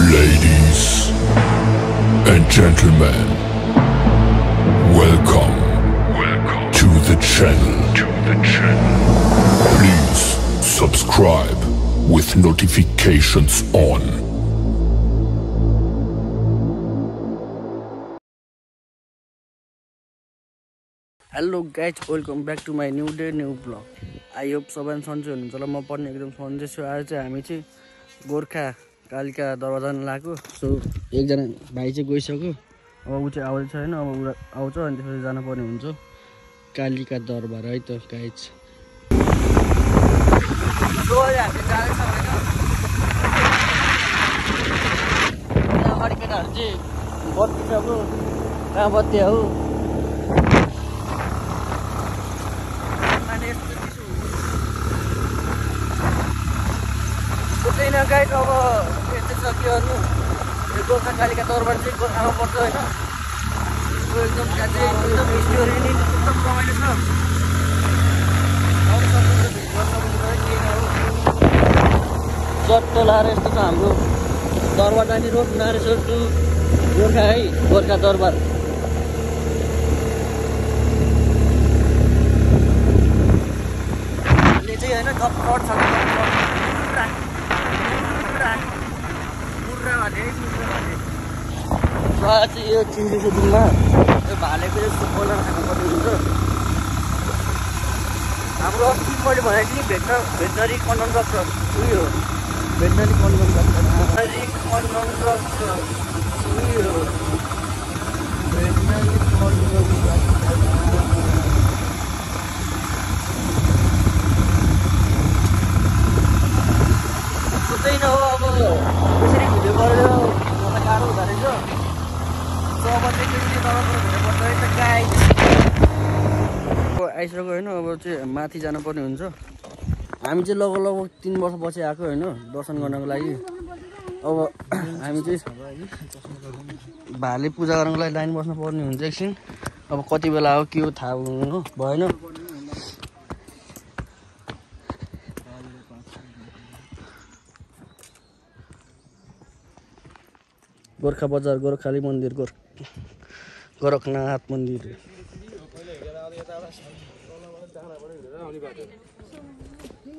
Ladies and gentlemen, welcome to the channel. Please subscribe with notifications on. Hello guys, welcome back to my new day, new vlog. I hope सबैजना सन्चै हुनुहुन्छ होला। म पनि एकदम सन्चै छु। आज चाहिँ हामी चाहिँ गोर्खा कालिका दरबार जान लाग्यो। सो एकजना भाइ चाहिँ गइसक्यो। अब उ चाहिँ आउँदैछ हैन। अब उ आउँछ अनि त्यसपछि जान पर्ने हुन्छ कालिका दरबार है त गाइज। सो हामी जाँदैछ हैन। अगाडि केटाहरु चाहिँ बत्ती छ हो। कहाँ बत्ती हो? छैन गाइस। अब यस्तो छ के गर्नु, यो गोर्खा कालिका दरबार चाहिँ गोर्खामा पर्छ होइन। एकदम एकदम हिस्ट्री नि एकदम रमाइलो छ। चट्टो लाएर यस्तो छ हाम्रो दरबार जाने रोड नारेश्वर टु गोर्खा है, गोर्खा दरबार। अहिले चाहिँ होइन कट छ चाहिँ यो चिन्जेको दिनमा यो भालेको यस्तो बनाएर खानुपर्ने हुन्छ। हाम्रो अस्ति मैले भनेको थिएँ भेटनरी कन्ट्रक्टर उयो भेटनरी कन्ट्रक्टर उयो सुत्दैन हो। अब यसरी भिडियो गरेर मलाई गाह्रो हुँदो रहेछ। आइसक्यो होइन। अब चाहिँ माथि जानुपर्ने हुन्छ। हामी चाहिँ लगभग 3 वर्षपछि आएको होइन दर्शन गर्नको लागि। अब हामी चाहिँ भाले पूजा गर्नको लागि लाइन बस्नु पर्ने हुन्छ एकछिन। अब कति बेला हो के हो थाहा हुनु भएन। गोर्खा बजार, गोर्खाली मन्दिर, गोरखनाथ मन्दिर।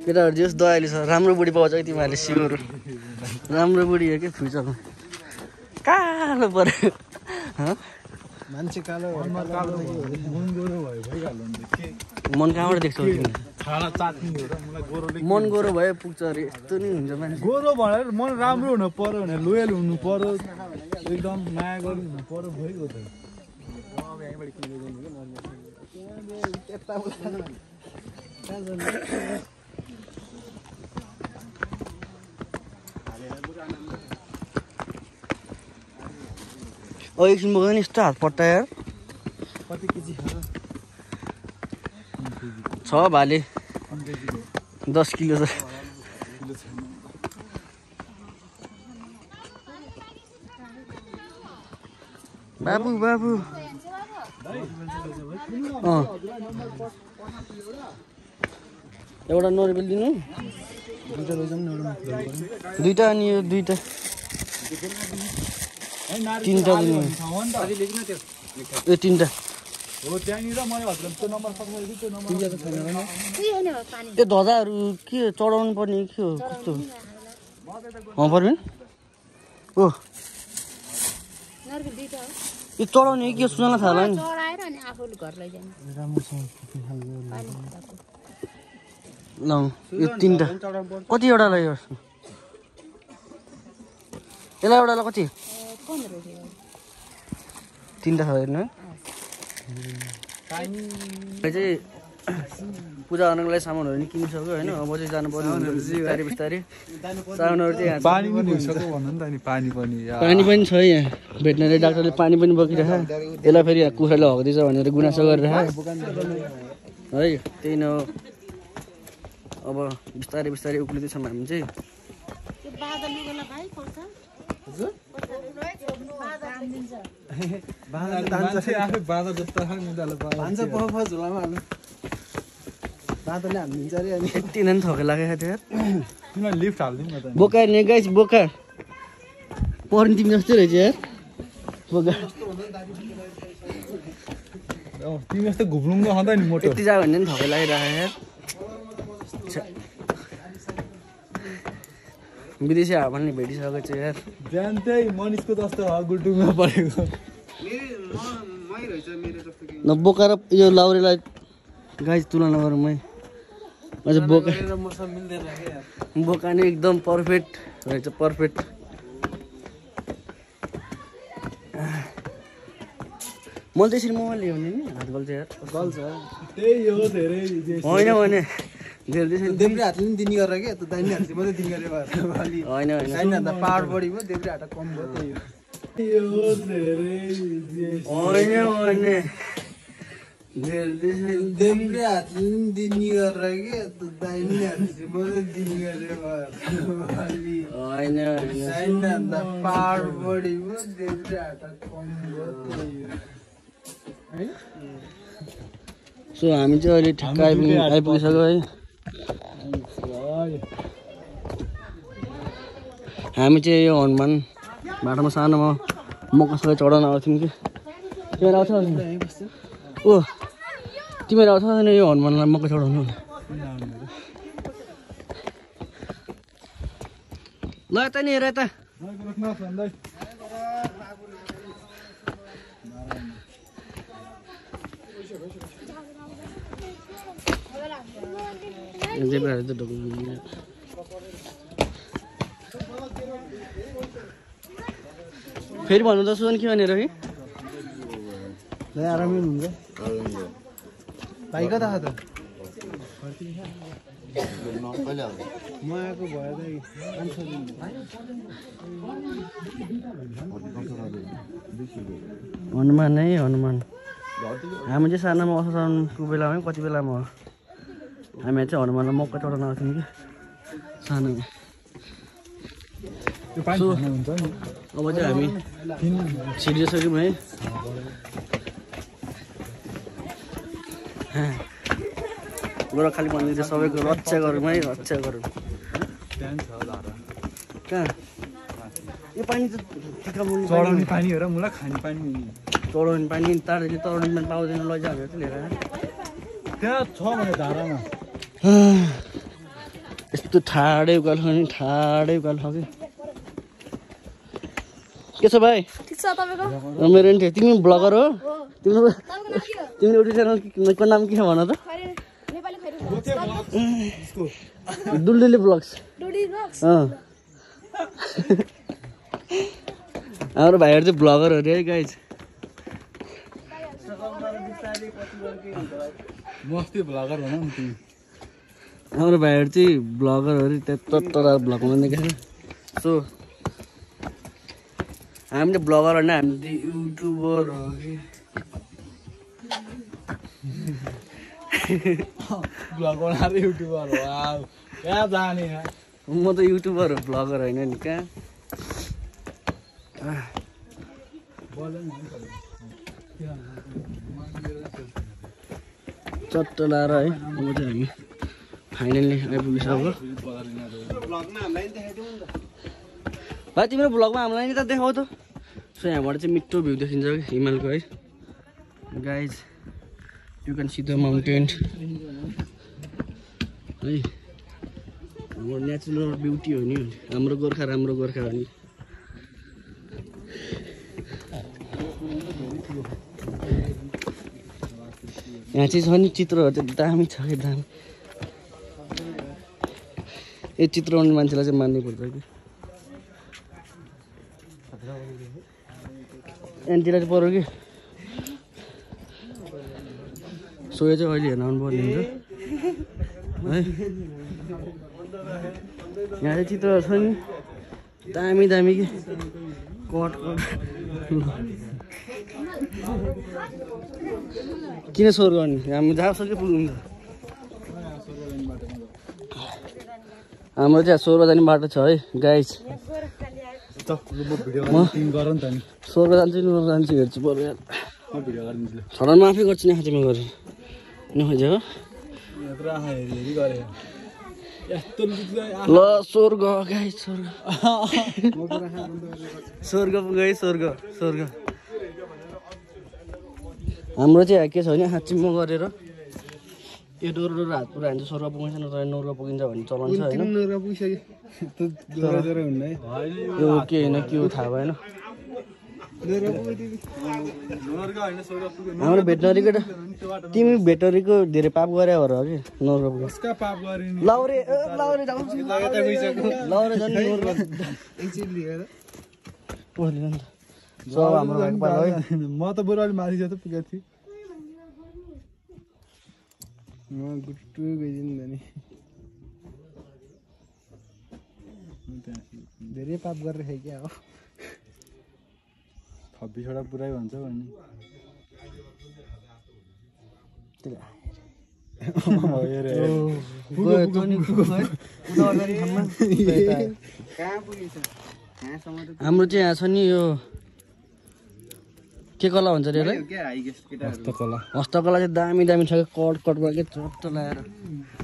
केटाहरू जस दयालु छ। राम्रो बुढी पाउँछ कि तिमीहरूले सिउहरू। राम्रो बुढी हो कि फ्युचरमा कालो पर्यो। मान्छे कालो मन कहाँबाट देख्छौ तिमी? मन गोरो भए पुग्छ अरे। यस्तो नि हुन्छ मान्छे। गोरो भनेर मन राम्रो हुनु पर्यो भने लोयल हुनु पर्यो, एकदम माया गर्नु हुनु पर्यो भइगयो त। एकछिन बोक्दैन यस्तो हात पट्टायो। कति केजी छ भाले 10 किलो छ। बाबु बाबु एउटा नरिवल दिनु। दुईटा अनि यो दुईटा तीनटा दिनु। यो तीनटा हो त्यहाँनिर मैले हजुरलाई त्यो नम्बर पठाइदिएको त्यो नम्बर त्यो धजाहरू के चढाउनु पर्ने के हो कस्तो पर्दैन? ओ यो चढाउने के सुनाला थाहा होला नि। ल यो तीनटा कतिवटा लाग्यो? यसलाई एउटालाई कति? 3टा छ हेर्नु। चाहिँ पूजा गर्नको लागि सामानहरू नि किनिसक्यो होइन। अब चाहिँ जानुपर्ने हुन्छ बिस्तारै बिस्तारै। सामानहरू चाहिँ पानी पनि भइसक्यो भन्नु नि त नि। पानी पनि छ यहाँ। भेटनरी डाक्टरले पानी पनि बोकिरहेको। यसलाई फेरि कुखुराले हग्दैछ भनेर गुनासो गरिरहेको है। त्यही न हो। अब बिस्तारै बिस्तारै उक्लिँदैछौँ हामी चाहिँ। यति नै थके लागेको थियो। तिमीलाई लिफ्ट हाल्दिनु न त। बोका नि गाइस बोका। पर्ने तिमी जस्तै रहेछ यार बोका तिमी जस्तो घुप्लुङ्ग खाँदा नि मोटो यति जायो भने नि थकै लागिरहेको यार विदेशी हावा पनि भेटिसकेको छ यार बिहान चाहिँ मनिषको जस्तो गुल्टुङमा परेको बोकाएर यो लाउरेलाई गाइस तुलना गरौँ है अझ बोका नि एकदम पर्फेक्ट रहेछ पर्फेक्ट मैले त यसरी मोबाइल ल्याउने नि हात गल्छ यार गल्छ त्यही हो धेरै होइन भने धेरै देब्रे हातले पनि दिने गरेर के दाहिने हातले मात्रै दिने गरेर होइन दाहिने हात पावर बढी भयो देब्रे हात कम भयो त्यही हो होइन भने देब्रे हातले पनि दिने गरेर के दाहिने हातले मात्रै दिने गरेर होइन दाहिने हात पावर बढी भयो देब्रे हात कम भयो त्यही हो सो हामी चाहिँ अहिले ठिक्क आइपुगिसक्यो है हामी चाहिँ यो हनुमान बाटोमा सानोमा मकसलाई चढाउन आउँथ्यौँ कि तिमीहरू आउँछ ओ तिमीहरू आउँछ नि यो हनुमानलाई मकै चढाउनु ल यता नि हेर यता फेरि भन्नु त सुन के भनेर कि आरामै हुन्छ भाइ कता छ त म आएको भयो हनुमान है हनुमान हामी चाहिँ सानोमा असाउनको बेलामा कति बेलामा हो हामी चाहिँ हनुमानलाई मक्का चढाउन आउँथ्यौँ कि सानोमा अब चाहिँ हामी छिरिसक्यौँ है गोरखाली मन्दिर चाहिँ सबैको रक्षा गरौँ है रक्षा गरौँ कहाँ यो पानी त चढाउने पानी हो र मलाई खाने पानी चढाउने पानी तराउने पानी पाउँदैन लैजाऊ भनेर चाहिँ लिएर त्यहाँ छ भने धारामा यस्तो ठाडै उकालो छ नि ठाडै उकालो छ कि के छ भाइ ठिक छ तपाईको मेरो नि थियो तिमी ब्लगर हो तिम्रो युट्युब च्यानलको नाम के छ भन त नेपाली डुलडुले ब्लग्स हाम्रो भाइहरू चाहिँ ब्लगर हो अरे है गाइज मस्ती भ्लगर भन न तिमी हाम्रो भाइहरू चाहिँ ब्लगर हो अरे त्यहाँ ब्लग बनाउँदै देखेको सो हामी त ब्लगर होइन हामी त युट्युबर हो कि भ्लग बनाएर युट्युबर हो कहाँ जाने म त युट्युबर हो ब्लगर होइन नि कहाँ चट्ट लाएर है अब चाहिँ हामी फाइनल्ली आइपुगिसक्यो भाइ तिम्रो ब्लगमा हामीलाई नि त देखाऊ त सो यहाँबाट चाहिँ मिठो भ्यू देखिन्छ कि हिमालको है guys you can see the mountain है हाम्रो नेचुरल ब्युटी हो नि हाम्रो गोर्खा राम्रो गोर्खा हो नि यहाँ चाहिँ छ नि चित्रहरू चाहिँ दामी छ कि दामी यो चित्र बनाउने मान्छेलाई चाहिँ मान्नै पर्छ कि यहाँतिर चाहिँ पऱ्यो कि सो यो चाहिँ अहिले हेर्न आउनुपर्ने हुन्छ है यहाँ चाहिँ चित्रहरू छ नि दामी दामी कि कट किन स्वर गर्ने हामी जहाँसम्म पुग्नु हाम्रो चाहिँ स्वर्ग जाने बाटो छ है गाइज स्वर्ग जान्छु जान्छु हेर्छु बरु यार छडनमा आफै गर्छु नि खाँचीमा गरेर नखोजेको यस्तो ल स्वर्ग गाइस स्वर्ग पुग्यो स्वर्ग हाम्रो चाहिँ के छ भने हाचिम्मो गरेर यो डोर हात पुरा हान्छ स्वर्ग पुगिन्छ नत्र नर्ग पुगिन्छ भन्ने चलन छ होइन यो के होइन के हो थाहा भएन हाम्रो भेटनरीको तिमी भेटनरीको धेरै पाप गरे हो कि नर्ग पुग्यो लाउरे सब हाम्रो म त बरु अलि माथि जस्तो पुगेको थिएँ म गुट्टु गइदिनु नि धेरै पाप गरेर खाइ क्या हो 26 वटा पुरै भन्छ भन्ने हाम्रो चाहिँ यहाँ छ नि यो के कला भन्छ रे हस्तकला चाहिँ दामी दामी छ कट गरेर चट्ट लगाएर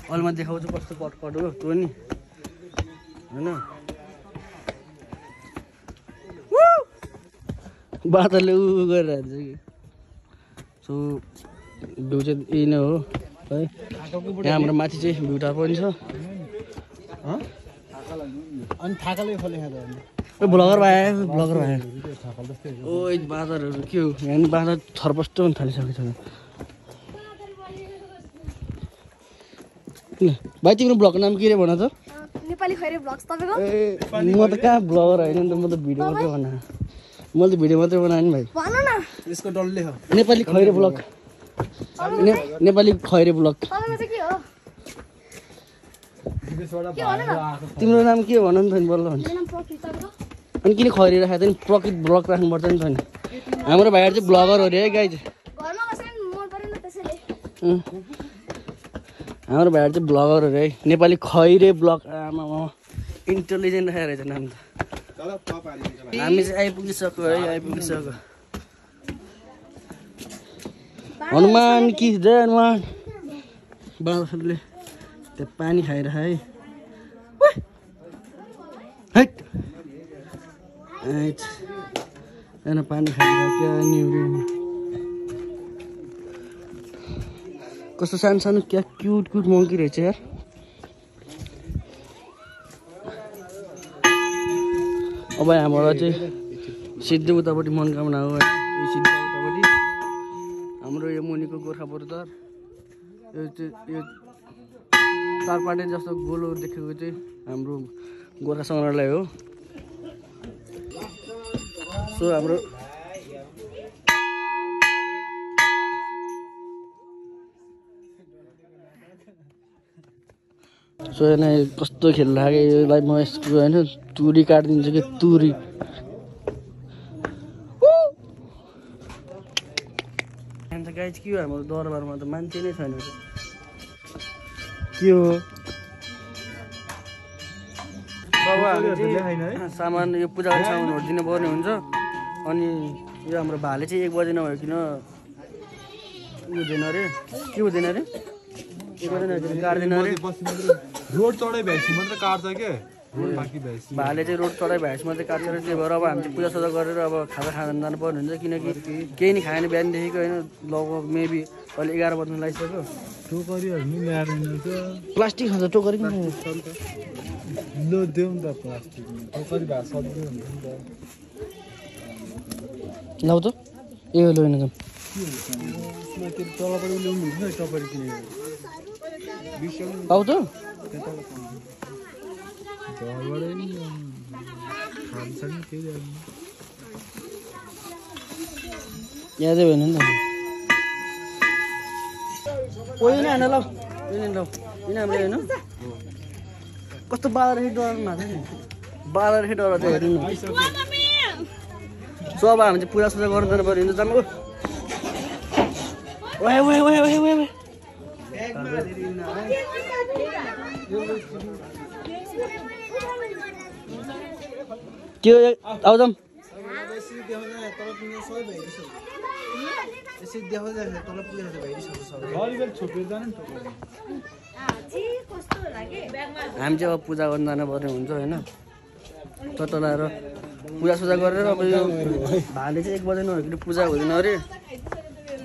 अहिले म देखाउँछु कस्तो कट हो त्यो नि होइन बादलले उ गरेर हान्छ कि सो भ्यू चाहिँ यही नै हो है यहाँ हाम्रो माथि चाहिँ भ्यू टावर पनि छ अनि थाकाले फले खाँदा ब्लगर भाइ ओ बाँदरहरू के हो यहाँ नि बाँदर छरपष्ट पनि थालिसकेको छ भाइ तिम्रो ब्लगको नाम के रे भन त नेपाली खैरे ब्लग्स तपाईको ए म त कहाँ ब्लगर होइन नि त म त भिडियो मात्रै बनाएँ मैले त भिडियो मात्रै बनाएँ नि भाइ भन न यसको डल्ले हो नेपाली खैरे ब्लग नेपाली खैरे ब्लग तपाईको चाहिँ के हो तिम्रो नाम के हो भन नि त नि बल्ल भन्छ मेरो नाम प्रकृति तपाईको अनि किन खैरे राखेको नि प्रकृत ब्लग राख्नुपर्छ नि त नि हाम्रो भाइहरू चाहिँ ब्लगर हो रे है गाई चाहिँ घरमा बसेर मन पर्यो नि त्यसैले हाम्रो भाइहरू चाहिँ ब्लगर हो रे है नेपाली खैरे ब्लग आमा इन्टेलिजेन्ट राखेको रहेछ नाम त हामी चाहिँ आइपुगिसक्यो है हनुमान कि जय हनुमान बाबाहरूले त्यहाँ पानी खाएर है होइन पानी खाइरहेको नि कस्तो सानो सानो क्या क्युट मङ्की रहेछ यार अब हाम्रो चाहिँ सिद्धि उतापट्टि मनोकामना हो यो सिद्धि उतापट्टि हाम्रो यो मुनिको गोर्खा बोर्डर यो चारपाटे जस्तो गोलो देखेको चाहिँ हाम्रो गोर्खा सङ्ग्रहालय हो सो हाम्रो सो यहाँ कस्तो खेल लाग्यो यसलाई म यसको होइन तुरी काटिदिन्छु कि तुरी गाई के हो हाम्रो दरबारमा त मान्छे नै छैन के हो सामान यो पूजाको सामानहरू दिनुपर्ने हुन्छ अनि यो हाम्रो भाले चाहिँ 1 बजे नभइकन हुँदैन अरे के हुँदैन अरे 1 बजे नभइकन काट्दैन अरे रोड चढाइ भएपछि मात्र काट्छ के भाले चाहिँ रोड चढाइ भएपछि मात्रै काट्छ अरे त्यही भएर अब हामी चाहिँ पूजासुजा गरेर अब खाजा खान जानुपर्ने हुन्छ किनकि केही नि खाएन बिहानदेखिको होइन लगभग मेबी अहिले 11 बज्न लागिसक्यो टोकरीहरू नि ल्याएर प्लास्टिक खान्छ टोकरी पनि लो देऊ नि त प्लास्टिक टोकरी भए सजिलो हुन्छ नि त लाउ त ए लैन जाउँ त्यो तलबाट ल्याउनु हुन्छ नि टोकरी किनेर आऊ त घरबाटै नि खान्छ नि केही यादै भएन नि त होइन होइन ल यिनीहरूले होइन कस्तो बाह्र डराउनु भएको छ नि बाह्र डर चाहिँ हेर्नु न सो अब हामी चाहिँ पूजासुजा गर्नु जानु पऱ्यो जानु के हो आउँछौँ छोपेर जानु हामी चाहिँ अब पूजा गर्न जानुपर्ने हुन्छ होइन चट्टा लाएर पूजासुजा गरेर अब यो भाले चाहिँ 1 बजे नभएपछि पूजा हुँदैन अरे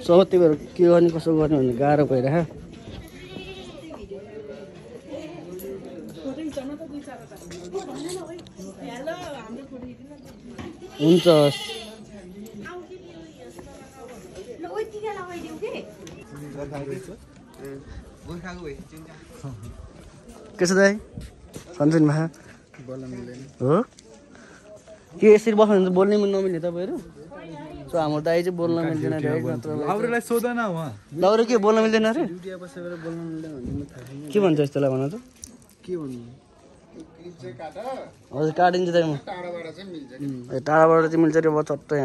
सब त्यही भएर के गर्ने कसो गर्ने भन्ने गाह्रो भइरह हुन्छ के छ दाइ सन्चै भए हो के यसरी बस्नुहुन्छ बोल्नै नमिल्ने तपाईँहरू सो हाम्रो दाइ चाहिँ बोल्न मिल्दैन रे अरूलाई सोधन उहाँ दाउरे के बोल्न मिल्दैन रे के भन्छ यस्तोलाई भन त के भन्नु हजुर काटिन्छ दाइ म टाढाबाट चाहिँ मिल्छ रे अब चट्टै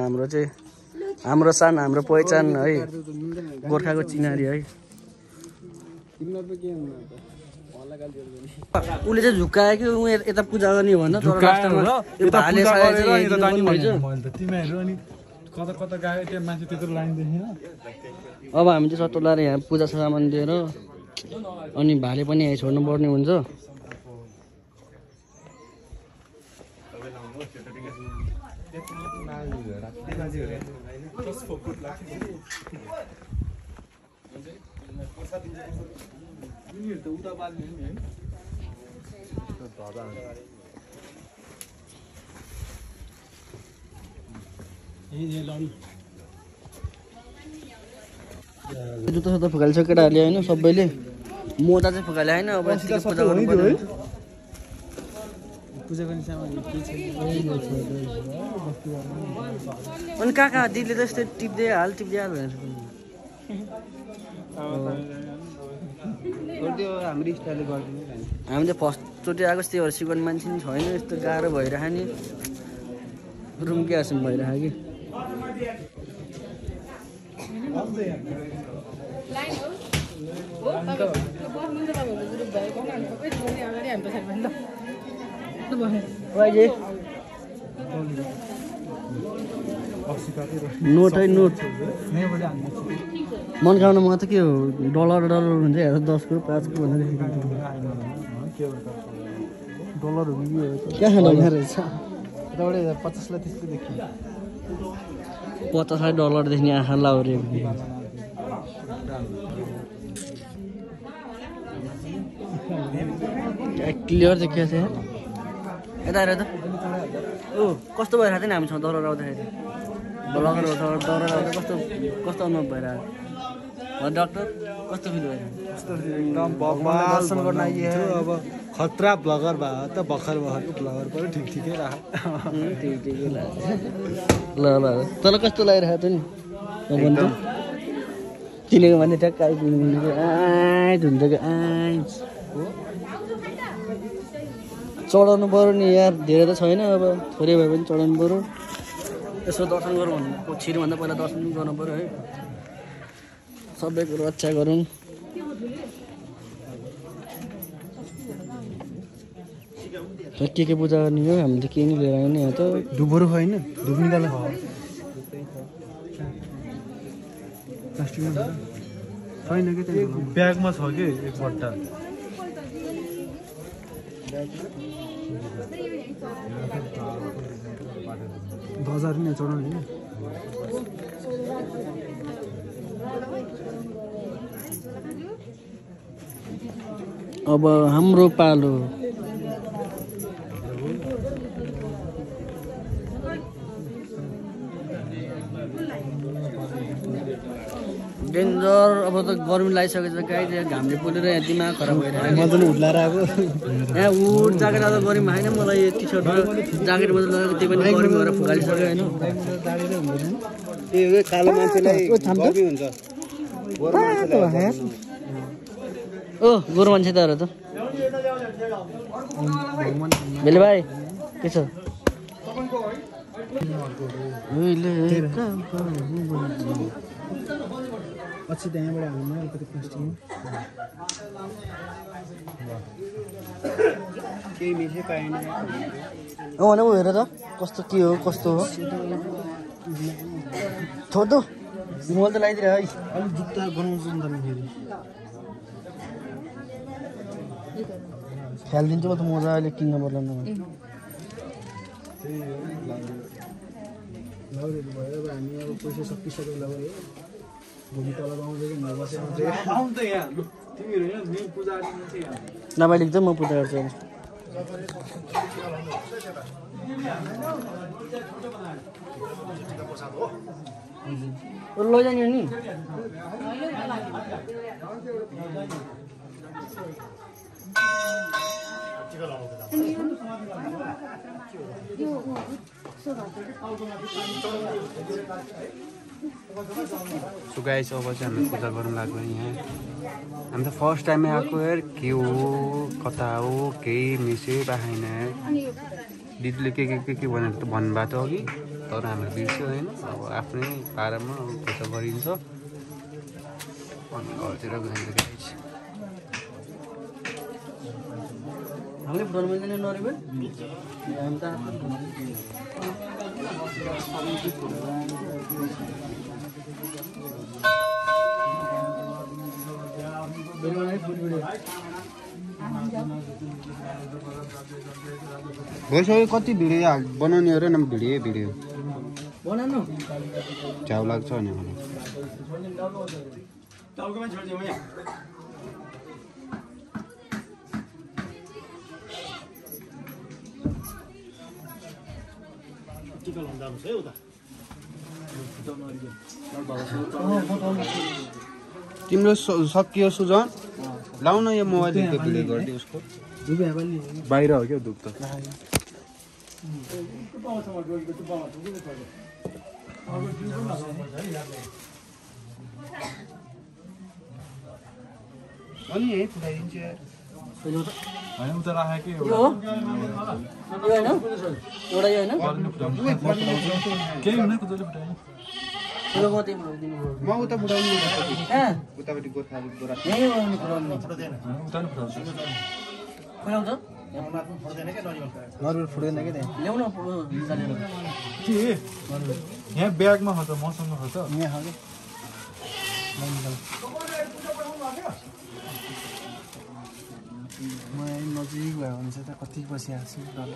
हाम्रो सान हाम्रो पहिचान है गोर्खाको चिनारी है उसले चाहिँ झुक्कायो कि उ यता पूजा गर्ने भन्दा तर भाले तिमीहरू अनि कता कता गयो त्यहाँ मान्छे त्यत्रो लाइन देखेन अब हामी चाहिँ सट्टो लाएर यहाँ पूजा सामान दिएर अनि भाले पनि यहाँ छोड्नु पर्ने हुन्छ जुत्ता सुत्ता फुकाल्छ केटाहरूले होइन सबैले मोजा चाहिँ फुकाले होइन अब पूजा गर्नु पर्यो अनि कहाँ दिदीले त यस्तै टिप्दै हाल भनेर हामी त फर्स्टचोटि आएको त्यही भएर सिकाउने मान्छे नि छैन यस्तो गाह्रो भइरह नि रुम के आसम भइरह कि नोट है नोट मन खाउन म त के हो डलर हुन्छ हेर 10 को 5 को भनेर डलर हो क्या डलर रहेछ एउटा 50 ला 30 को देखि 50 डलर देख्ने आँखा लाउरे क्लियर देखिया छ यता हेर त ओ कस्तो भइरहेको थियो नि हामीसँग डलर आउँदाखेरि ब्लगर हो डलर आउँदा कस्तो अनुभव भइरहेको डाक्टर कस्तो फिल भइरहेको एकदम दर्शन गर्न आइए अब खतरा ब्लगर भयो त भर्खर ब्लगर पनि ठिकै राख्यो ठिकै लाग्यो ल तँलाई कस्तो लागिरहेको थियो नि भन्नु चिनेको मान्छे ट्याक्क आइपुग्नु हुन्छ कि चढाउनु पऱ्यो नि यार धेरै त छैन अब थोरै भए पनि चढाउनु पऱ्यो यसो दर्शन गरौँ भन्नु छिर्नुभन्दा पहिला दर्शन गर्नु पऱ्यो है सबै कुरो रक्षा गरौँ के पूजा गर्ने हो हामी त केही नि लिएर आउने यहाँ त डुबोरो होइन डुब निकाल्नु छैन कि ब्यागमा छ कि एक बट्टा 1000 नै चढाउने हैन अब हाम्रो पालो डेन्जर अब त गर्मी लागिसकेछ गाई घामले पोलेर यहाँ दिमाग खराब भइरहेको मजाले उड्लाएर आएको यहाँ उड ज्याकेट आउँदा गर्मी होइन मलाई टी सर्ट र ज्याकेट मात्रै लगाएको त्यो पनि गर्मी भएर फुकालिसक्यो होइन त्यो कालो मान्छेलाई गर्मी हुन्छ ओ गोरु मान्छे त त बेले भाइ के छ पछि त्यहाँबाट हाल्नु अलिकति प्लास्टिकमा केही मिसै पाएन भने ऊ हेर त कस्तो के हो कस्तो हो छोड्दो मोल त लगाइदिएर है अलिक जुत्ता बनाउँछु नि त फेरि ख्याल दिन्छ म त मजाले किन्न पर्ला न लौरेहरू भयो अब हामी अब पैसा सकिसक्यो ल भयो भोलि तल आउँदै बसेर आउँ त यहाँ तिमीहरू यहाँ मेन पुजारी मान्छे यहाँ नभए लेख्छ म पूजा गर्छु लैजाने नि सो गाइस अब चाहिँ हामी पूजा गर्नु लाग्यो यहाँ हामी त फर्स्ट टाइमै आएको यार के हो कता हो केही मिसे बाखाइन दिदीले के भनेर त भन्नुभएको थियो अघि तर हामीले बिर्स्यो होइन अब आफ्नै पारामा अब पूजा गरिन्छ अनि घरतिर गइन्छ गाइस हामीले फुटाउनु मिल्दैन नरिबे हामी त भइसक्यो कति भिडियो बनाउने अरे न भिडियो बनाउनु च्याउ लाग्छ नि तिम्रो सकियो सुजन लाउ न यो मोबाइल प्ले गरिदियो उसको बाहिर हो क्या दुख त अनि यही फुटाइदिन्छु यार होइन उता राखेँ कि यो हो यो होइन एउटा यो होइन केही हुँदैन कुदाले फुटाएँ त्यो म तिम्रो दिनु म उता फुटाउनु कहाँ उतापट्टि गोर्खाली गोरा यही बनाउनु फुटाउनु उता नि फुटाउँछु फुटाउँछ नरिवल फुट्दैन क्या त्यहाँ ल्याउन निकालेर के यहाँ ब्यागमा हो त मसँग हो त यहाँ खाऊ म नजिक भयो भने चाहिँ त कति बसिरहेको छु ल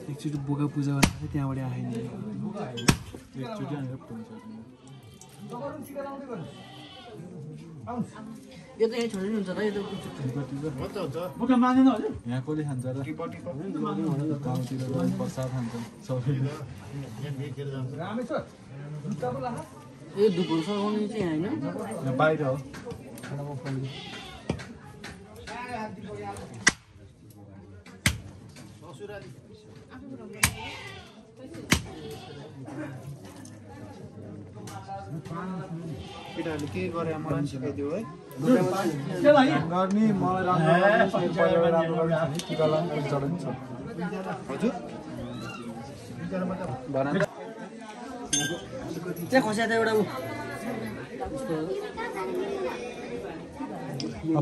एकचोटि बोका पूजा गरेर चाहिँ त्यहाँबाट आएन एकचोटि आएर यो त यहाँ छोड्नु हुन्छ र यो त बोका मानेन हजुर यहाँ कसले खान्छ र गाउँतिर प्रसाद खान्छ सबैले यो धुपहरू सघाउने चाहिँ होइन यहाँ बाहिर हो केटाहरूले के गरे मलाई सिकाइदियो है गर्ने मलाई राम्रो टिका लगाउनु चढाउनु छ हजुर त्यहाँ खस्या त एउटा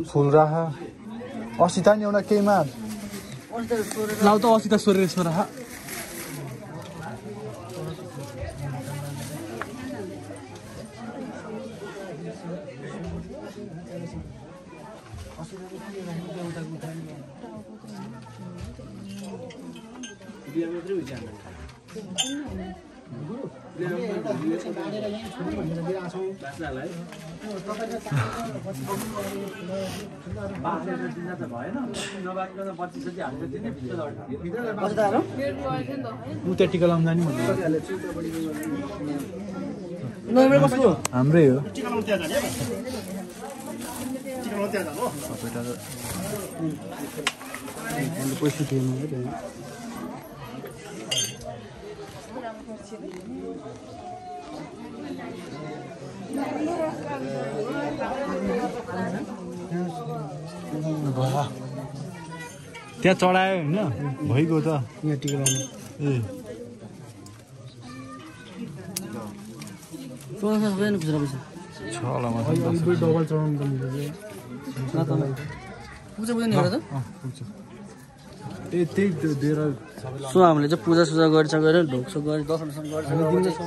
फुल राख अस्ति त नि एउटा केहीमा लाउ त अस्ति त सोरेर यसमा राख उता टिका लाउनु जाने हाम्रै हो पैसा दिनु त्यहाँ चढायो होइन भइगयो त यहाँ टिका लाउनु ए छ होला डबल चढाउनु पूजा पूजा नि त ए त्यही दिएर सो हामीले चाहिँ पूजा सुजा गर्छ गएर ढोक्सो गरी दर्शन गर्छ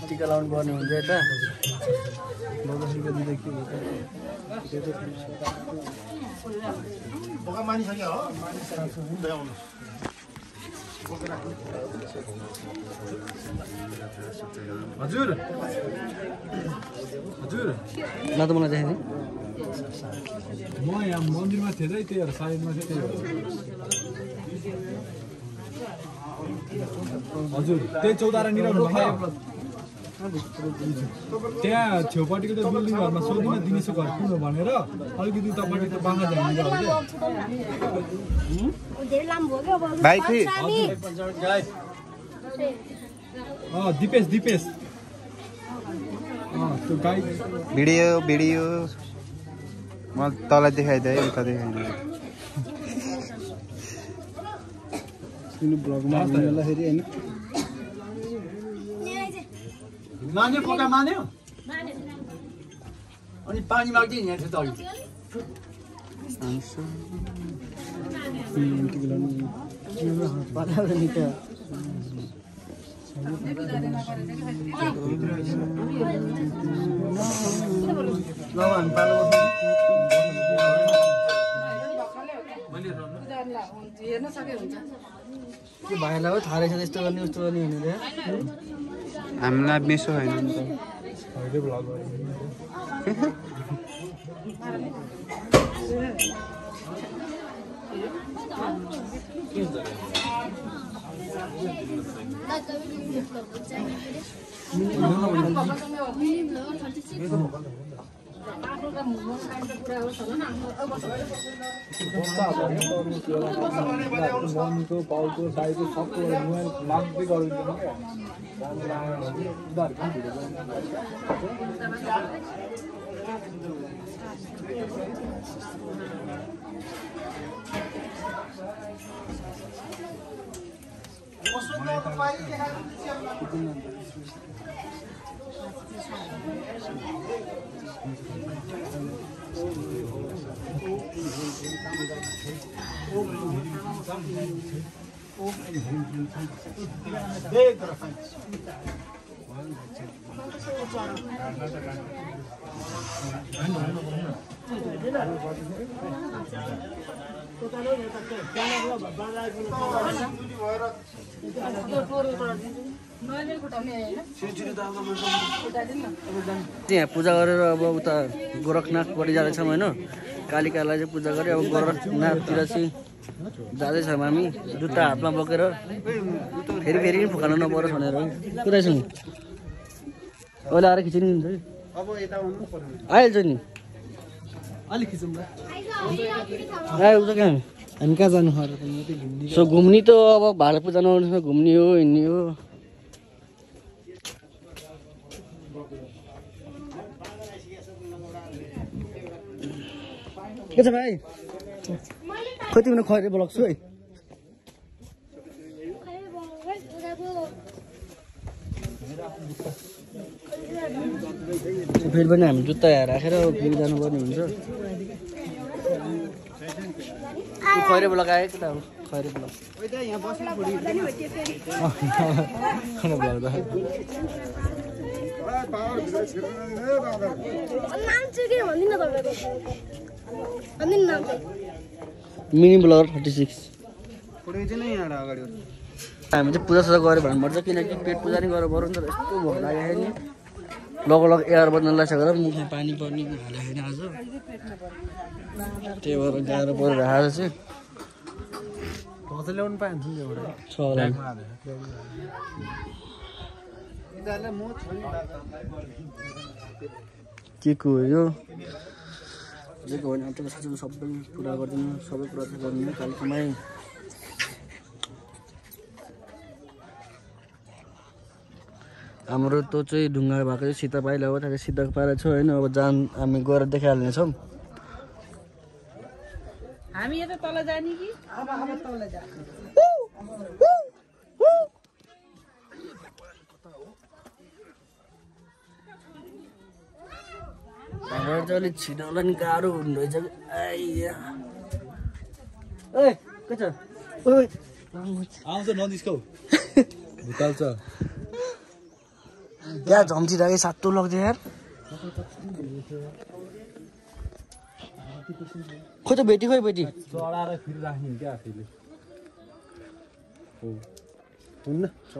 टिका लाउनु पर्ने हुन्छ यता दर्शन दिँदा के हुन्छ हजुर हजुर ल त मलाई देखाइदिनु म यहाँ मन्दिरमा थिएँ है त्यही भएर साइडमा थिएँ त्यही भएर हजुर त्यही चौतारानिर त्यहाँ छेउपट्टिको त्यो बिल्डिङ घरमा सोधिन दिनेशको घर कुन हो भनेर अलिकति तपाईँले त्यो बाख्रा झ्याङनिर धेरै लामो भयो क्या भाइ थिए दिपेश दिपेश त्यो गाई भिडियो म तँलाई देखाइदिएँ उता देखाइदिएँ ब्लगमा हाल्दाखेरि होइन मान्यो पोका मान्यो अनि पानी माग्दै यहाँ थियो त अघि के भाइलाई हो थाहा रहेछ यस्तो गर्ने उस्तो गर्ने भनेर हामीलाई मिसो होइन नि त मम्मीको बाउको दाइको सबको लाग्दै गरिदिनु त्यहाँ पूजा गरेर अब उता गोरखनाथपट्टि जाँदैछौँ होइन कालिकालाई चाहिँ पूजा गरेँ अब गोरखनाथतिर चाहिँ जाँदैछौँ हामी जुत्ता हातमा बोकेर फेरि फेरि फुकाल्नु नपरोस् भनेर कुदै छौँ अहिले आएर खिच्नु हुन्छ आइहाल्छ नि अलिक खिचौँ ल आइहाल्छ कहाँ हामी कहाँ जानु खर सो घुम्ने त अब भाडा पूजा नआउनु घुम्ने हो हिँड्ने हो के छ भाइ कति बेला खैरे बोलाउँछु है फेरि पनि हामी जुत्ता राखेर फेरि जानुपर्ने हुन्छ खैरे बोलाएको आयो कि त अब खैरे बोलाएको मिनी ब्लगर 36 हामी चाहिँ पूजासुजा गरेर भन्नुपर्छ किनकि पेट पूजा नि गरेर बरु नि त यस्तो भोक लागेको नि लगलग एयर बज्न लागिसकेर मुखमा पानी पर्ने हालेको आज त्यही भएर गाह्रो परिरहेको आज चाहिँ ल्याउनु पाइन्छ छ होला के को हो यो जेको भने अटो साँच्चै सबै पुरा गरिदिनु सबै कुरा चाहिँ गर्नु कालिम्पोङमै हाम्रो त्यो चाहिँ ढुङ्गा भएको चाहिँ सीता पाइला हो त्यहाँ सीता पाइला छ होइन अब हामी गएर देखाइहाल्नेछौँ हामी यता तल जाने कि अब तल जा हाम्रो चाहिँ अलिक छिटोलाई नि गाह्रो हुँदो रहेछ के छ आउँछ नजिस्कौ भुताल्छ यहाँ झम्चिरहेको सातो लग्छ यार खोइ त भेटी चढाएर फेरि राख्ने क्या आफैले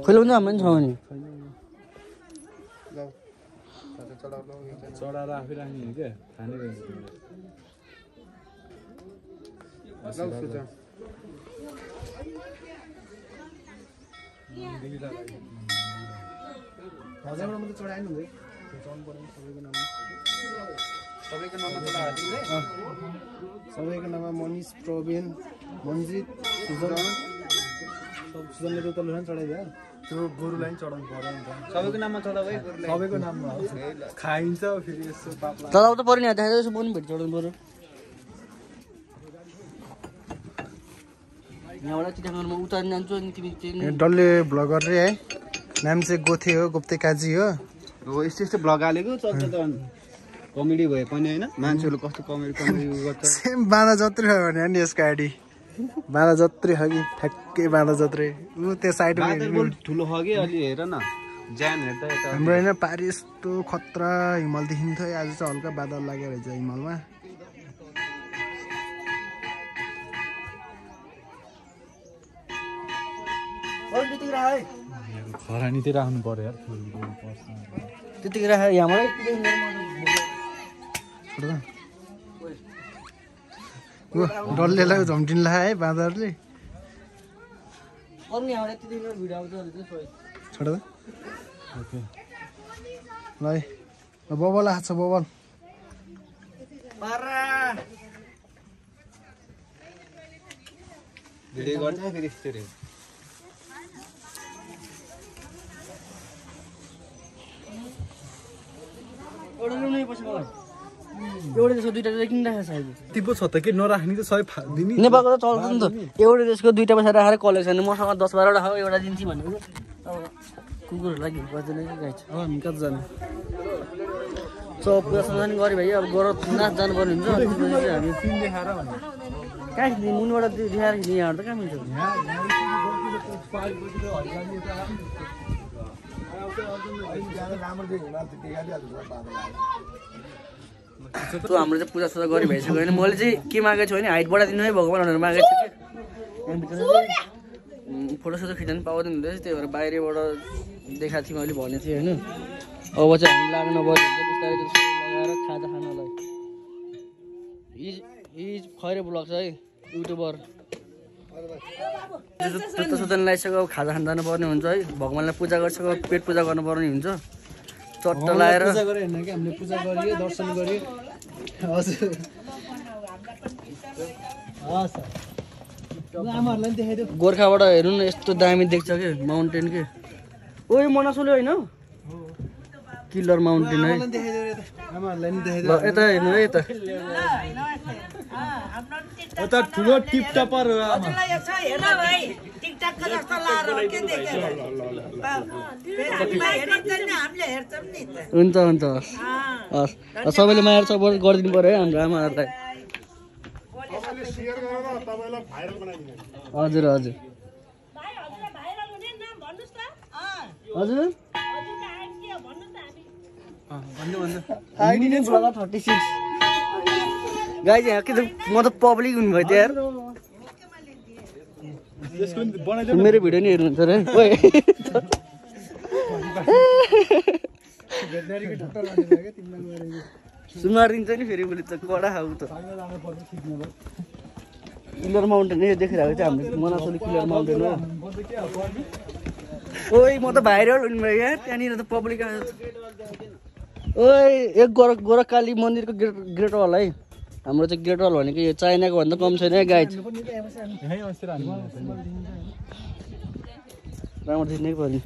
खोइ हुन्छ हाम्रो पनि छ भने चढाएर आफै राख्ने हो क्या खाने हजारबाट मात्रै चढाएन हुँदै सबैको नाममा मनिष प्रवीण मन्जित सुजनले त तल चढाइदियो त्यो गोरुलाई पनि चढाउनु पर्यो नि त सबैको नाममा चढाउ है सबैको नाममा खाइन्छ फेरि यसो पातला चढाउ त पर्यो नि देखाएको यसो पनि भेटी चढाउनु पर्यो यहाँबाट चिटाङमा उतार्न जान्छु अनि तिमी डल्ले भ्लगर रे है नाम चाहिँ गोथे हो गुप्ते काजी हो यस्तो यस्तो भ्लग हालेको चल्छ त कमेडी भए पनि होइन मान्छेहरू कस्तो कमेडी गर्छ सेम बाँधा जत्रै हो भने नि यसको आइडी बाँधा जत्रै हो कि ठ्याक्कै बाँधा जत्रै ऊ त्यो साइडमा ठुलो हो कि अलि हेर न ज्यान हेर्दा यता हाम्रो होइन पारि यस्तो खतरा हिमाल देखिन्थ्यो आज चाहिँ हल्का बादल लागेको रहेछ हिमालमा खरानीतिर राख्नु पर्यो यार त्यतिकै राखेर यहाँबाट डल्लेलाई झम्टिन है बाँदरले अरू यहाँबाट त्यतिकै भिडियो आउँछ छोड ल बबल आएको छ बबल भिडियो गर्छ फेरि यस्तो एउटा ल्याउनै पर्छ मलाई एउटा देशको दुईटा किनिराखेको छ अहिले तिपो छ त के नराख्ने त सबै दिने नेपालको त चल्छ नि त एउटा देशको दुईटा पैसा राखेर कलेक्सन मसँग 10-12वटा हो एउटा दिन्छु भनेको अब कुकुरहरूलाई घिउ पर्दैन कि गाई अब हामी कता जाने सब प्रशासन गऱ्यो भाइ अब गर नाच जानुपर्ने हुन्छ अनि त्यसपछि हामी फिल्म देखाएर भन्ने कहाँ खिच्ने मुनबाट देखाएर खिच्ने यहाँबाट त कहाँ मिल्छ त्यो हाम्रो चाहिँ पूजासुजा गरी भइसक्यो होइन मैले चाहिँ के मागेको छु भने हाइट बढाइदिनु है भगवान् भनेर मागेको छु कि फोटोसोटो खिच्न पाउँदैन हुँदैछ त्यही भएर बाहिरबाट देखाएको थिएँ मैले भनेको थिएँ होइन अब चाहिँ हामी लाग्नु भयो बिस्तारै लगाएर खाजा खानलाई हिज खैरे ब्लग छ है युट्युबर जुत्ता सुत्ता लगाइसक्यो खाजा खान जानुपर्ने हुन्छ है भगवान्लाई पूजा गरिसक्यो पेट पूजा गर्नुपर्ने हुन्छ चट्ट लाएर पूजा गरे हैन कि हामीले पूजा गरियो दर्शन गरियो हजुर हस् आमाहरुलाई नि देखाइदियो गोर्खाबाट हेर्नु न यस्तो दामी देख्छ के माउन्टेन के ओइ मनासोले होइन किलर माउन्टेन है आमाहरुलाई नि देखाइदियो यता हेर्नु है यता यता ठुलो टिपटपर हो आमा हुन्छ हुन्छ हस् सबैले माया सपोर्ट गरिदिनु पर्यो है हाम्रो आमाहरूलाई हजुर हजुर हजुर आइडी नै 36 गाइज यहाँ के त म त पब्लिक हुनुभयो त यार मेरो भिडियो नि हेर्नुहुन्छ रे ओइ सुमारिन्छ नि फेरि बोले त कडा खाऊ त किलर माउन्टेन यो देखिरहेको चाहिँ हाम्रो मनासोली किलर माउन्टेन हो ओइ म त भाइरल हुनु भयो यार त्यहाँनिर त पब्लिक ओइ एक गोरखकाली मन्दिरको ग्रेट हल है हाम्रो चाहिँ ग्रेट हल भनेको यो चाइनाको भन्दा कम छैन है गाइज राम्रो देख्नै पर्ने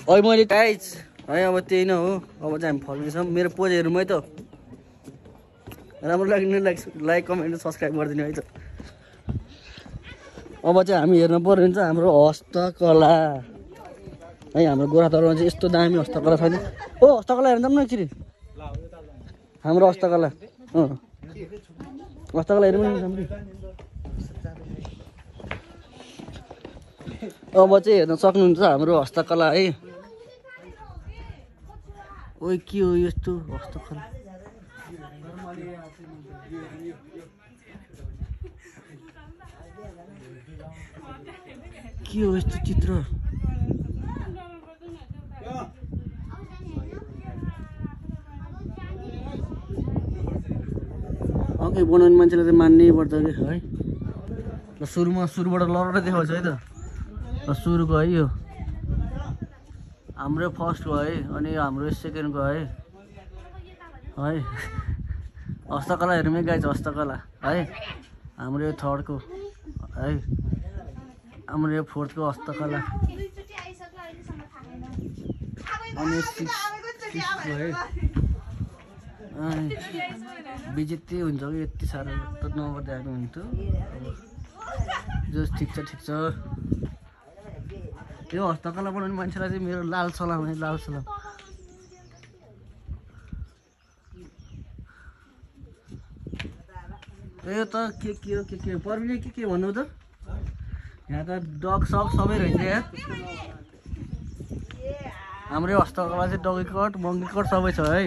अहिले मैले गाइज है अब त्यही नै हो अब चाहिँ हामी फर्किन्छौँ मेरो पोज हेरौँ है त राम्रो लाग्ने लाइक कमेन्ट सब्सक्राइब गरिदिनु है त अब चाहिँ हामी हेर्न पर्यो भने चाहिँ हाम्रो हस्तकला है हाम्रो गोराथरमा चाहिँ यस्तो दामी हस्तकला छ नि ओ हस्तकला हेर्न जाऊँ न एकचोटि हाम्रो हस्तकला हस्तकला हेरौँ न अब चाहिँ हेर्न सक्नुहुन्छ हाम्रो हस्तकला है ओइ के हो यस्तो हस्तकला के हो यस्तो चित्र अघि बनाउने मान्छेले चाहिँ मान्नै पर्छ कि है ल सुरुबाट लडेर देखाउँछ है त ल सुरुको है यो हाम्रो फर्स्टको है अनि हाम्रो सेकेन्डको है हस्तकला हेरौँ है गाइज हस्तकला है हाम्रो यो थर्डको है हाम्रो यो फोर्थको हस्तकला अनि सिक्सको है बेइज्जती हुन्छ कि यति साह्रो त नगरिदिएको हुन्थ्यो जो ठिक छ यो हस्तकला बनाउने मान्छेलाई चाहिँ मेरो लाल सलाम है लाल सलाम यो त के पर्मिने के भन्नु त यहाँ त डग सग सबै रहेछ यहाँ हाम्रो यो हस्तकला चाहिँ डगी कट मङ्की कट सबै छ है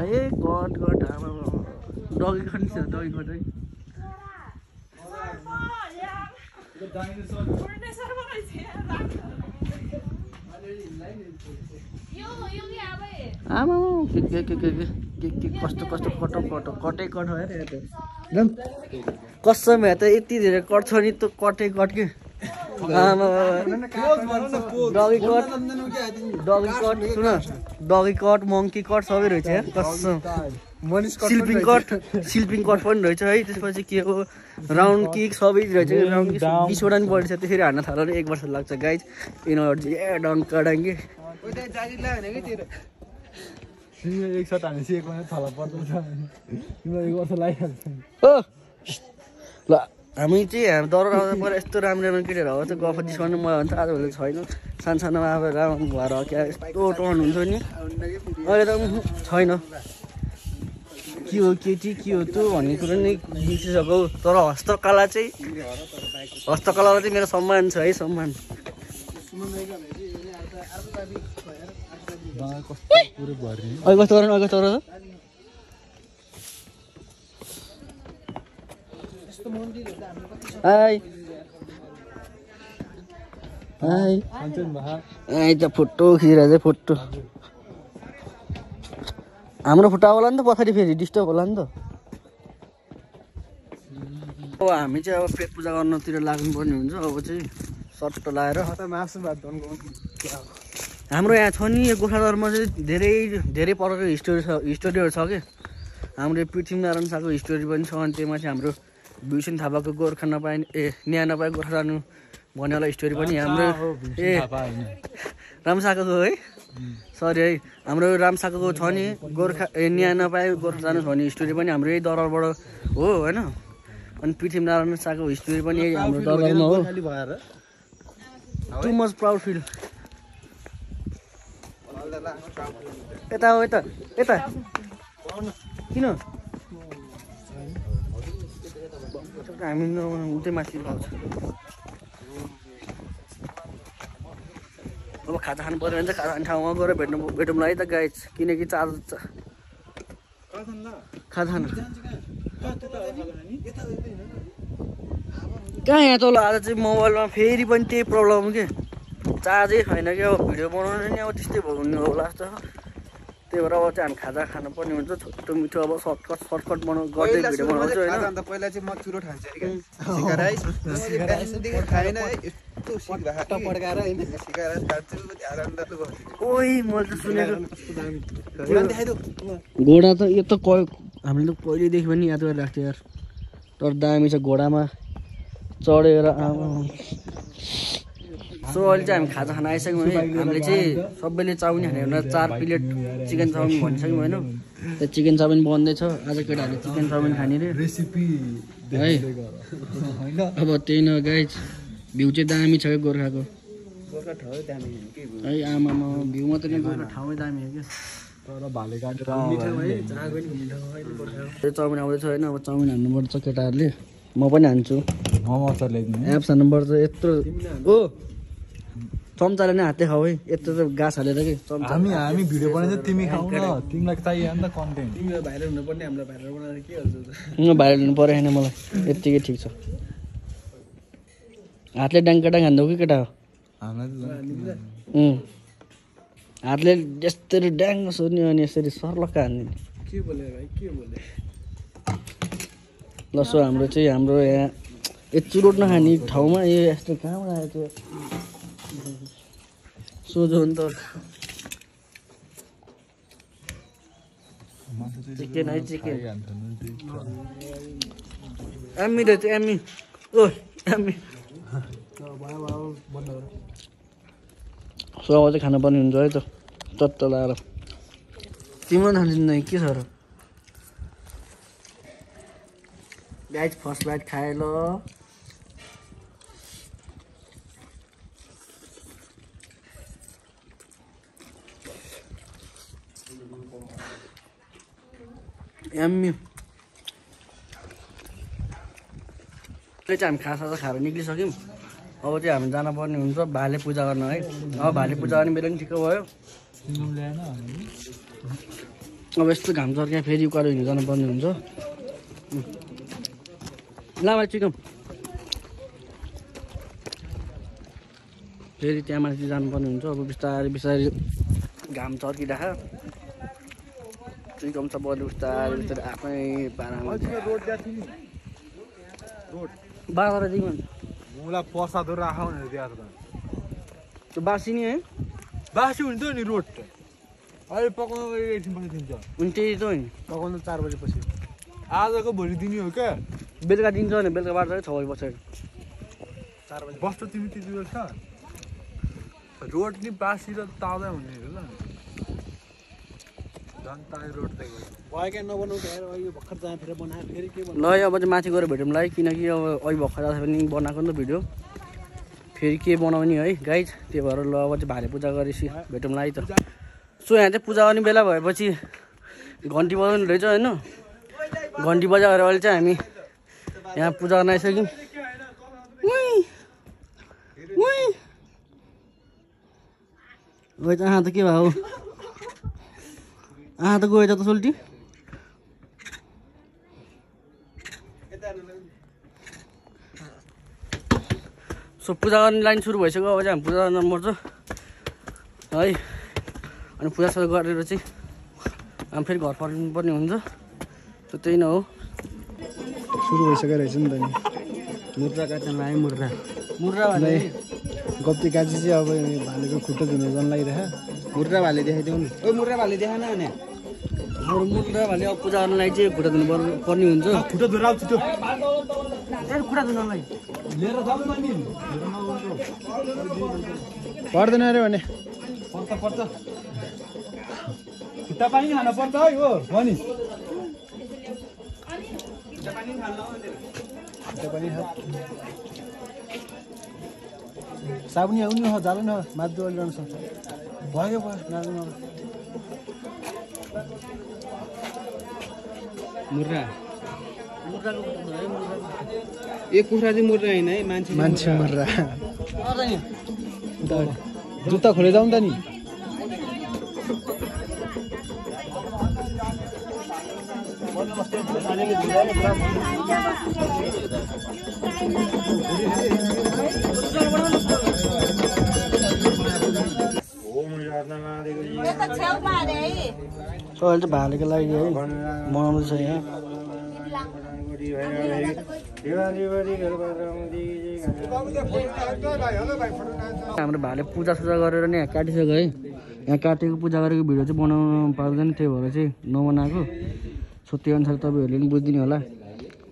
ए कट डगी कट छ डगी कट है आमा के कस्तो कटै कट हो यार एकदम कसम यहाँ त यति धेरै कट छ नि त कटै कट के आमा डगी कट सुन डगी कट मङ्की कट सबै रहेछ यार कसम सिल्पिङ कट पनि रहेछ है त्यसपछि के हो राउन्ड किक सबै रहेछ राउन्ड किक 20वटा नि पढेछ त्यसरी हान्न थाल्यो भने 1 वर्ष लाग्छ गाइज यिनीहरू ए डङ्का डाङ्गे एकसाथ हानेपछि 1 महिना थला पर्दैछ 1 वर्ष लागिहाल्छ ल हामी चाहिँ दरबार आउँदा पहिला यस्तो राम्रो केटीहरू हो त्यो गफ जिस्काउनु म भन्छ आजभोलि छैन सानसानोमा अब राम्रो भएर क्या यस्तो टर्न हुन्थ्यो नि अहिले त छैन के हो केटी के हो त्यो भन्ने कुरो नि बिर्सिसक्यो तर हस्तकला चाहिँ मेरो सम्मान छ है सम्मान कस्तो गर त फोटो खिचिरहेको छ फोटो हाम्रो फुटा होला नि त पछाडि फेरि डिस्टर्ब होला नि त अब हामी चाहिँ अब पेट पूजा गर्नतिर लाग्नुपर्ने हुन्छ अब चाहिँ सर्ट लगाएर हाम्रो यहाँ छ नि यो गोर्खा दरबारमा चाहिँ धेरै प्रकारको हिस्टोरीहरू छ कि हाम्रो पृथ्वीनारायण शाहको हिस्टोरी पनि छ अनि त्यसमा चाहिँ हाम्रो भीमसेन थापाको गोर्खा नपाए न्याय नपाए गोर्खा जानु भन्नेवाला हिस्टोरी पनि हाम्रो रामशाहको है सरी है हाम्रो रामशाहको छ नि गोर्खा न्याय नपाए गोर्खा जानु भन्ने हिस्टोरी पनि हाम्रो यही दरबारबाट हो होइन अनि पृथ्वीनारायण शाहको हिस्टोरी पनि यही हाम्रो दरबारमा हो टु मच प्राउड फिल यता हो यता किन हामी उतै माथि पाउँछ अब खाजा खानु पऱ्यो भने चाहिँ खाजा खाने ठाउँमा गएर भेटौँला है त गाइज किनकि चार्ज खाजा खानु कहाँ यहाँ तल आज चाहिँ मोबाइलमा फेरि पनि त्यही प्रब्लम के चार्जै छैन क्या अब भिडियो बनाउनु नि अब त्यस्तै हुने होला जस्तो त्यही भएर अब चाहिँ हामी खाजा खानुपर्ने हुन्छ छोटो मिठो अब सर्टकट गर्दै भिडियो बनाउँछु होइन पहिला चाहिँ म चुरो खान्छु ओइ मैले त सुनेको घोडा त यो त हामीले त पहिल्यैदेखि पनि याद गरिरहेको थियो यार तर दामी छ घोडामा चढेर सो अहिले चाहिँ हामी खाजा खान आइसक्यौँ है हामीले चाहिँ सबैले चाउमिन खाने भनेर 4 प्लेट चिकन चाउमिन भनिसक्यौँ होइन त्यो चिकन चाउमिन बन्दैछ आज केटाहरूले चिकन चाउमिन खाने रे रेसिपी है अब त्यही न गाइज भ्यू चाहिँ दामी छ क्या गोर्खाको है आमामा भ्यू मात्रै नि गोर्खा ठाउँमै दामी हो क्या तर भाले काटेर चाउमिन आउँदैछ होइन अब चाउमिन हान्नुपर्छ केटाहरूले म पनि हान्छु एप्स हान्नुपर्छ यत्रो ओ चम्चाले नै हातले खाऊ है यत्रो त गाँस हालेर कि हामी भिडियो बनाउँछ तिमी खाऊ न तिमीलाई चाहियो नि त कन्टेन्ट तिमीलाई भाइरल हुनुपर्ने हामीलाई भाइरल बनाएर के गर्छ भाइरल हुनु पऱ्यो होइन मलाई यत्तिकै ठिक छ हातले डाङ हान्दौ कि केटा हो हातले यस्तरी ड्याङ सोध्ने अनि यसरी सर्लक्क हान्ने के बोले भाइ के बोले ल सो हाम्रो यहाँ चुरोट नखाने ठाउँमा यो यस्तो कहाँबाट आयो त्यो सोझो हो नि त चिकन है चिकन एम्मी रहेछ एम्मी ओ एम्मी सो अब चाहिँ खाना पर्ने हुन्छ है त चट्ट लाएर तिम्रो थालिँदैन के छ र गाइस फर्स्ट बाइट खाए ल एम्मी चाहिँ हामी खासा खाएर निक्लिसक्यौँ अब चाहिँ हामी जानुपर्ने हुन्छ भाले पूजा गर्न है अब भाले पूजा गर्ने बेला पनि ठिक्क भयो अब यस्तो घाम चर्किया फेरि उकालो हिँड्नु जानुपर्ने हुन्छ लामा चिकम फेरि त्यहाँ माथि जानुपर्ने हुन्छ अब बिस्तारै बिस्तारै घाम चर्किराख चिकम छ बलि बिस्तारै बिस्तारै आफ्नै पारामा बाह्र दिनमा मलाई प्रसादहरू राख भनेर दिएको त त्यो बासी नि है बासी हुन्छ नि रोड अहिले पकाउनु एकछिन पछि दिन्छ अनि त्यही त नि पकाउनु 4 बजेपछि आजको भोलि दिने हो क्या बेलुका दिन्छ भने बेलुका 12 6 बजे पछाडि 4 बजे बस्छ तिमी त्यति बेला छ रोड नि बासी र ताजा हुने हो ल जनता रोड त भयो क्या नबनाउ हेर यो भर्खर जाँ फेरि बनाए फेरि के ल अब चाहिँ माथि गएर भेटौँ है किनकि अब अहिले भर्खर जाँदा पनि बनाएको नि त भिडियो फेरि के बनाउने है गाइज त्यही भएर ल अब चाहिँ भाले पूजा गरेपछि भेटौँ है त सो यहाँ चाहिँ पूजा गर्ने बेला भएपछि घन्टी बजाउनु रहेछ होइन घन्टी बजाएर अहिले चाहिँ हामी यहाँ पूजा गर्न आइसक्यौँ गए त त के भयो त गएछ त सोल्टी सो पूजा गर्ने लाइन सुरु भइसक्यो अब चाहिँ हामी पूजा गर्न पर्छ है अनि पूजासुजा गरेर चाहिँ हामी फेरि घर फर्किनु पर्ने हुन्छ सो त्यही नै हो सुरु भइसकेको रहेछ नि त नि मुद्रा काट्न लाग्यो मुद्रा भने गप्ती काजी चाहिँ अब भालेको खुट्टा धुन जान लागिरहेको मुद्रा भाले देखाइदेऊ नि ओ मुद्रा भाले देखाएन भने हाम्रो मुद्रा भाले अब पूजा गर्नलाई चाहिँ खुट्टा धुनु पर्ने हुन्छ खुट्टा धुएर आउँछु त्यो खुट्टा धुनलाई लिएर जाऊ न नि पर्दैन अरे भने पर्छ खुट्टा पानी खान पर्छ है हो भनी साबुनी आउनु हो जानु न माथि डोल जानु सक्छ भयो नाच्नु मुद्रा एक कुखुरा चाहिँ मुद्रा होइन है मान्छे मुद्रा जुत्ता खोले जाउँ त नि सो अहिले चाहिँ भालेको लागि है बनाउँदैछ यहाँ हाम्रो भाले पूजासुजा गरेर नि यहाँ काटिसक्यो है यहाँ काटेको पूजा गरेको भिडियो चाहिँ बनाउनु पाउँदैन त्यही भएर चाहिँ नबनाएको सो त्यो अनुसार तपाईँहरूले पनि बुझिदिनु होला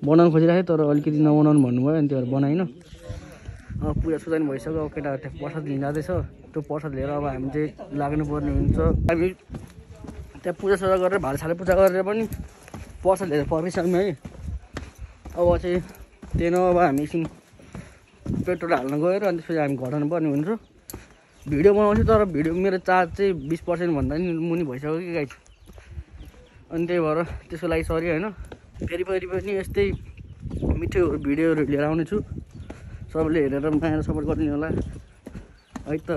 बनाउनु खोजिरहेको तर अलिकति नबनाउनु भन्नुभयो अनि त्यही भएर बनाइन अब पूजासुजा पनि भइसक्यो अब केटाहरू त्यहाँ प्रसाद लिन जाँदैछ त्यो प्रसाद लिएर अब हामी चाहिँ लाग्नुपर्ने हुन्छ हामी त्यहाँ पूजासुजा गरेर भालेसाले पूजा गरेर पनि प्रसाद लिएर फर्किसक्यौँ है अब चाहिँ त्यही अब हामी एकछिन पेट्रोल हाल्न गएर अनि त्यसपछि हामी घर पर्ने हुन्छ भिडियो बनाउँछु तर भिडियो मेरो चार्ज चाहिँ 20% भन्दा नि मुनि भइसक्यो कि गाइस अनि त्यही भएर त्यसको लागि सरी होइन फेरि पनि यस्तै मिठो भिडियोहरू लिएर आउने छु सबैले हेरेर माया सपोर्ट गरिदिनु होला है त